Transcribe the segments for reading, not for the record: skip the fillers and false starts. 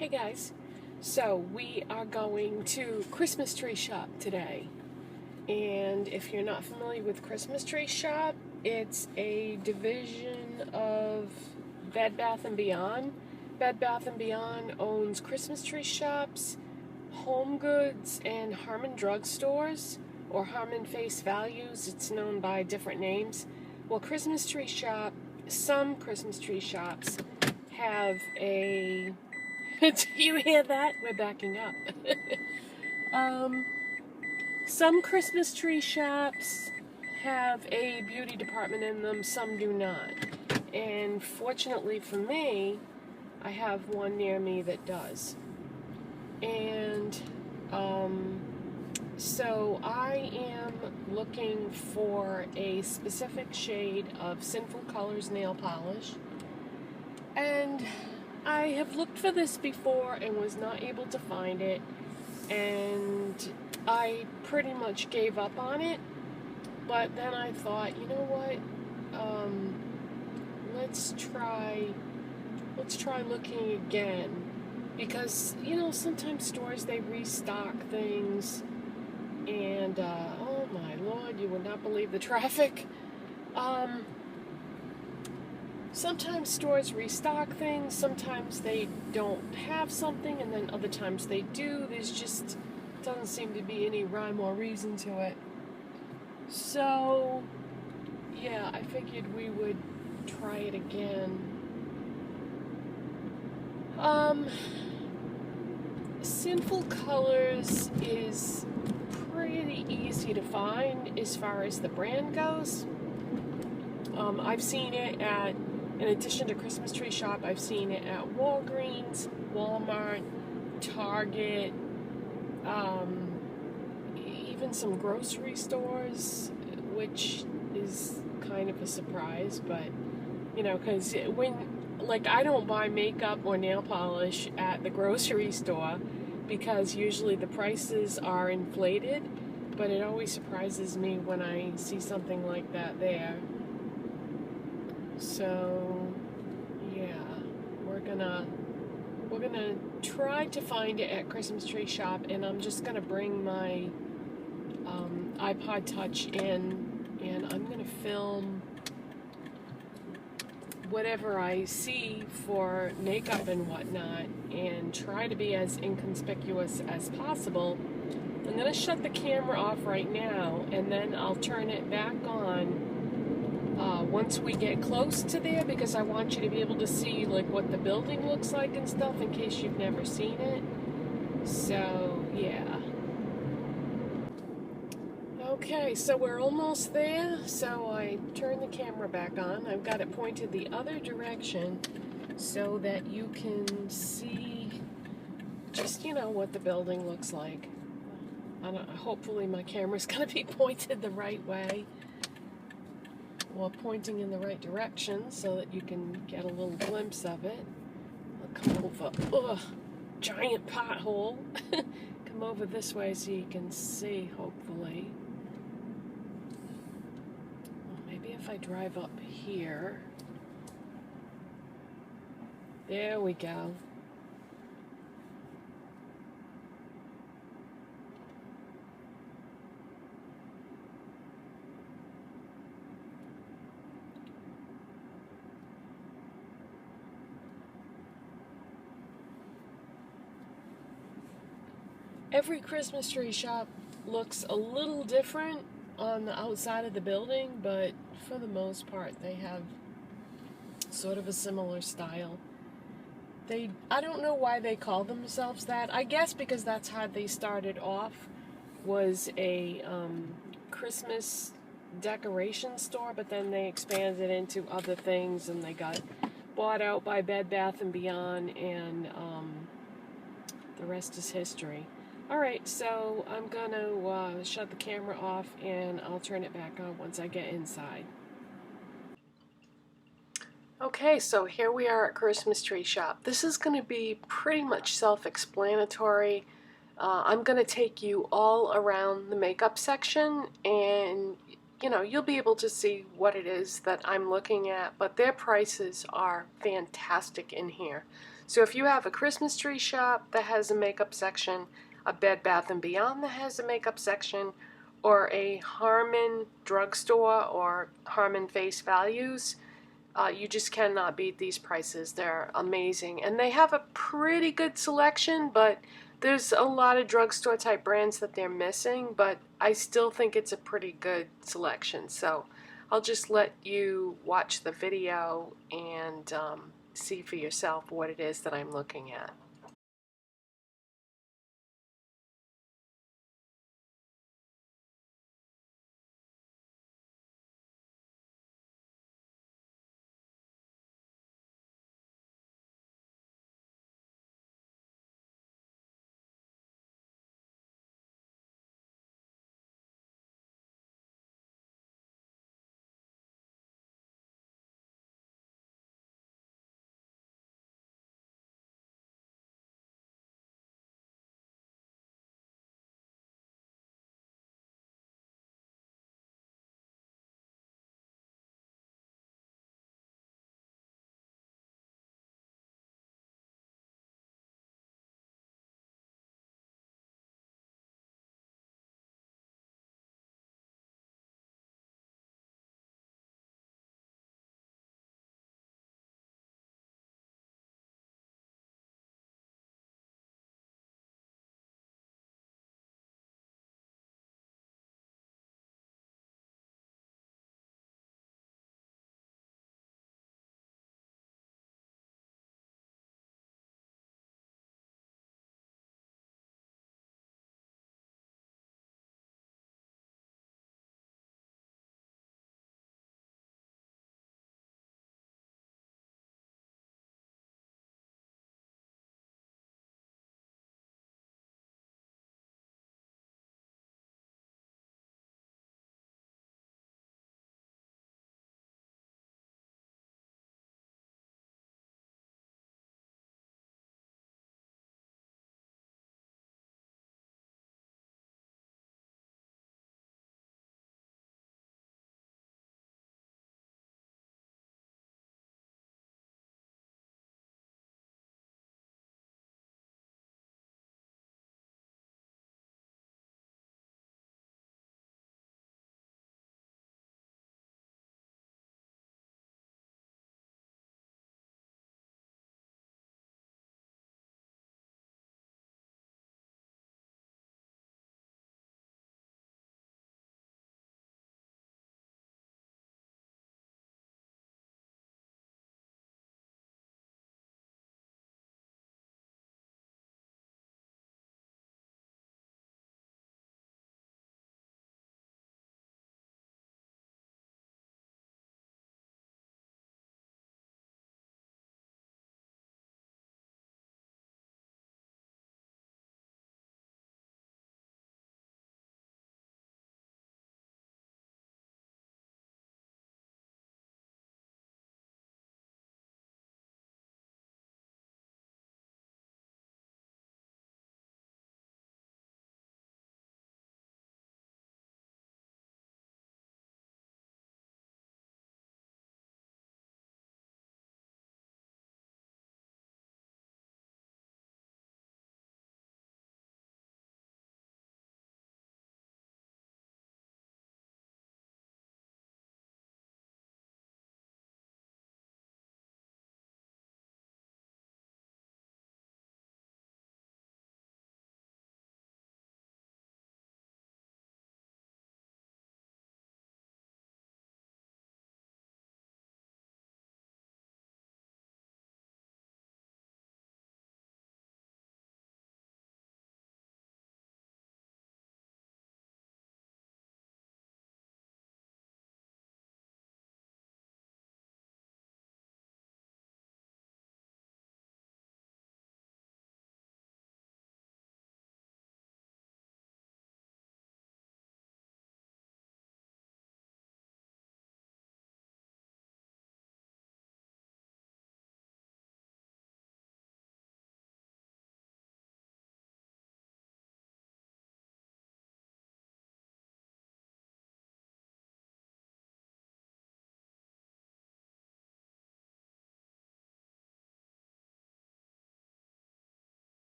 Hey guys, so we are going to Christmas tree shop today, and if you're not familiar with Christmas tree shop, it's a division of Bed Bath & Beyond. Bed Bath & Beyond owns Christmas tree shops, Home Goods, and Harmon Drug Stores, or Harmon Face Values. It's known by different names. Well, Christmas tree shop, some Christmas tree shops have a do you hear that? We're backing up. Some Christmas tree shops have a beauty department in them, some do not. And fortunately for me, I have one near me that does. And so I am looking for a specific shade of Sinful Colors nail polish. And I have looked for this before and was not able to find it, and I pretty much gave up on it. But then I thought, you know what, let's try looking again, because sometimes stores, they restock things, and oh my lord, you would not believe the traffic. Sometimes stores restock things, sometimes they don't have something, and then other times they do. There's just doesn't seem to be any rhyme or reason to it. So, yeah, I figured we would try it again. Sinful Colors is pretty easy to find as far as the brand goes. I've seen it at, in addition to Christmas tree shop, I've seen it at Walgreens, Walmart, Target, even some grocery stores, which is kind of a surprise, but, because I don't buy makeup or nail polish at the grocery store because usually the prices are inflated, but it always surprises me when I see something like that there. So, yeah, we're gonna try to find it at Christmas tree shop, and I'm just gonna bring my iPod Touch in, and I'm gonna film whatever I see for makeup and whatnot, and try to be as inconspicuous as possible. I'm gonna shut the camera off right now, and then I'll turn it back on once we get close to there, because I want you to be able to see what the building looks like and stuff, in case you've never seen it. So yeah. Okay, so we're almost there. So I turn the camera back on. I've got it pointed the other direction so that you can see just what the building looks like. Hopefully my camera's gonna be pointed the right way, or pointing in the right direction so that you can get a little glimpse of it. I'll come over, giant pothole. Come over this way so you can see, hopefully. Well, maybe if I drive up here. There we go. Every Christmas tree shop looks a little different on the outside of the building, but for the most part they have sort of a similar style. I don't know why they call themselves that. I guess because that's how they started off, was a Christmas decoration store, but then they expanded into other things, and they got bought out by Bed Bath & Beyond, and the rest is history. Alright, so I'm going to shut the camera off, and I'll turn it back on once I get inside. Okay, so here we are at Christmas tree shop. This is going to be pretty much self-explanatory. I'm going to take you all around the makeup section, and you'll be able to see what it is that I'm looking at, but their prices are fantastic in here. So if you have a Christmas tree shop that has a makeup section, a Bed Bath & Beyond that has a makeup section, or a Harmon drugstore or Harmon Face Values, you just cannot beat these prices. They're amazing. And they have a pretty good selection, but there's a lot of drugstore type brands that they're missing, but I still think it's a pretty good selection. So I'll just let you watch the video and see for yourself what it is that I'm looking at.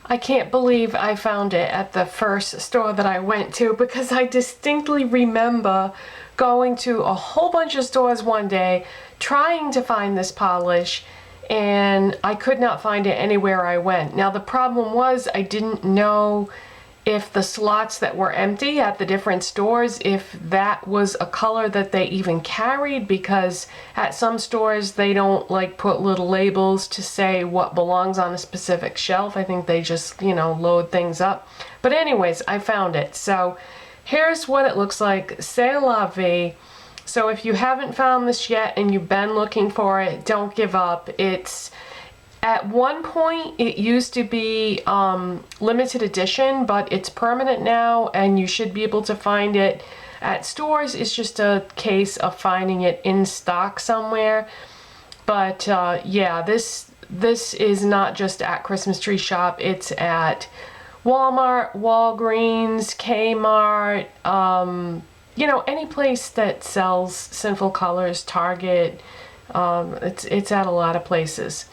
I can't believe I found it at the first store that I went to, because I distinctly remember going to a whole bunch of stores one day trying to find this polish, and I could not find it anywhere I went. Now the problem was I didn't know if the slots that were empty at the different stores, if that was a color that they even carried, because at some stores they don't like put little labels to say what belongs on a specific shelf. I think they just, you know, load things up. But anyways, I found it. So here's what it looks like. Cest La Vie. So if you haven't found this yet and you've been looking for it, don't give up. It's at one point it used to be limited edition, but it's permanent now and you should be able to find it at stores. It's just a case of finding it in stock somewhere. But yeah, this is not just at Christmas Tree Shop. It's at Walmart, Walgreens, Kmart, you know, any place that sells Sinful Colors, Target. It's at a lot of places.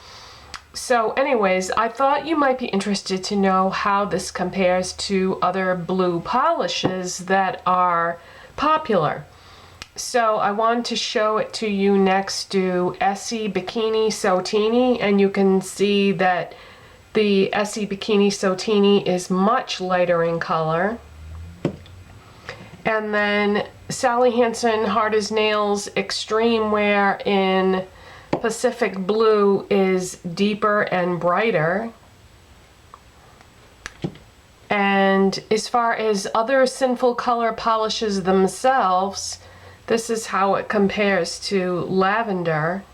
So anyways, I thought you might be interested to know how this compares to other blue polishes that are popular. So I wanted to show it to you next to Essie Bikini Sotini, and you can see that the Essie Bikini Sotini is much lighter in color. And then Sally Hansen Hard as Nails Extreme Wear in Pacific Blue is deeper and brighter. And as far as other Sinful Color polishes themselves, this is how it compares to Lavender.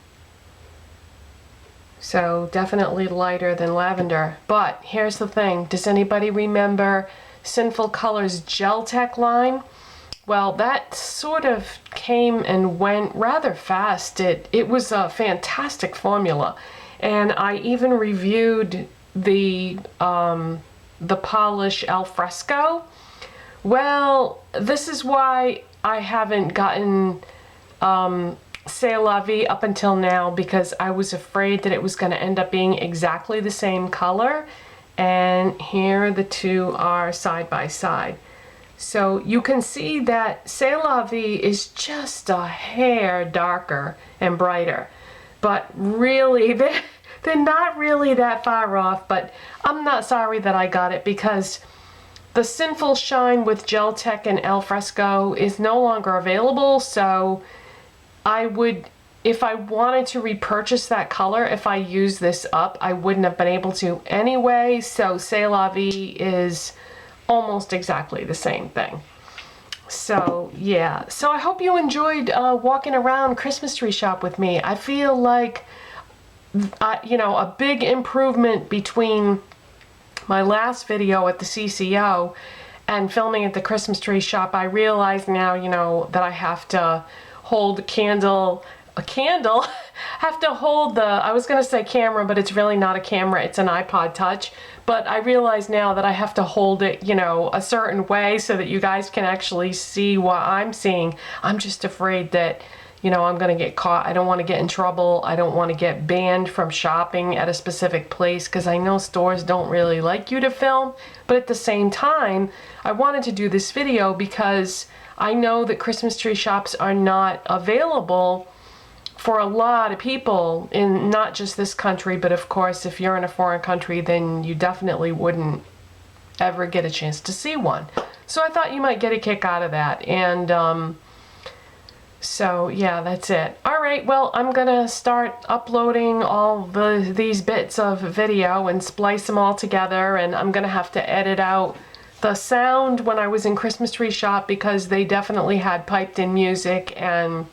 So definitely lighter than Lavender. But here's the thing, does anybody remember Sinful Color's Gel Tech line? Well, that sort of came and went rather fast. It was a fantastic formula, and I even reviewed the polish Al Fresco. Well, this is why I haven't gotten Cest La Vie up until now, because I was afraid that it was going to end up being exactly the same color, and here the two are side by side. So you can see that Cest La Vie is just a hair darker and brighter, but really they're not really that far off. But I'm not sorry that I got it, because the Sinful Shine with Gel Tech and Al Fresco is no longer available. So I would, if I wanted to repurchase that color, if I use this up, I wouldn't have been able to anyway. So Cest La Vie is almost exactly the same thing. So yeah, so I hope you enjoyed walking around Christmas Tree Shop with me. I feel like you know, a big improvement between my last video at the CCO and filming at the Christmas Tree Shop. I realize now, you know, that I have to hold a candle have to hold the, I was gonna say camera, but it's really not a camera, it's an iPod Touch. But I realize now that I have to hold it, you know, a certain way so that you guys can actually see what I'm seeing. I'm just afraid that, you know, I'm gonna get caught. I don't want to get in trouble. I don't want to get banned from shopping at a specific place, because I know stores don't really like you to film. But at the same time, I wanted to do this video because I know that Christmas tree shops are not available for a lot of people in not just this country, but of course if you're in a foreign country, then you definitely wouldn't ever get a chance to see one. So I thought you might get a kick out of that. And so yeah, that's it. Alright, well, I'm gonna start uploading all these bits of video and splice them all together, and I'm gonna have to edit out the sound when I was in Christmas Tree Shop, because they definitely had piped in music, and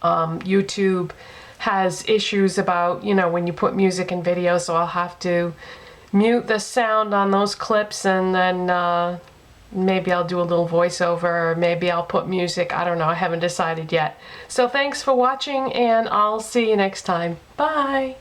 YouTube has issues about, you know, when you put music in video, so I'll have to mute the sound on those clips, and then maybe I'll do a little voiceover, or maybe I'll put music. I don't know, I haven't decided yet. So thanks for watching, and I'll see you next time. Bye!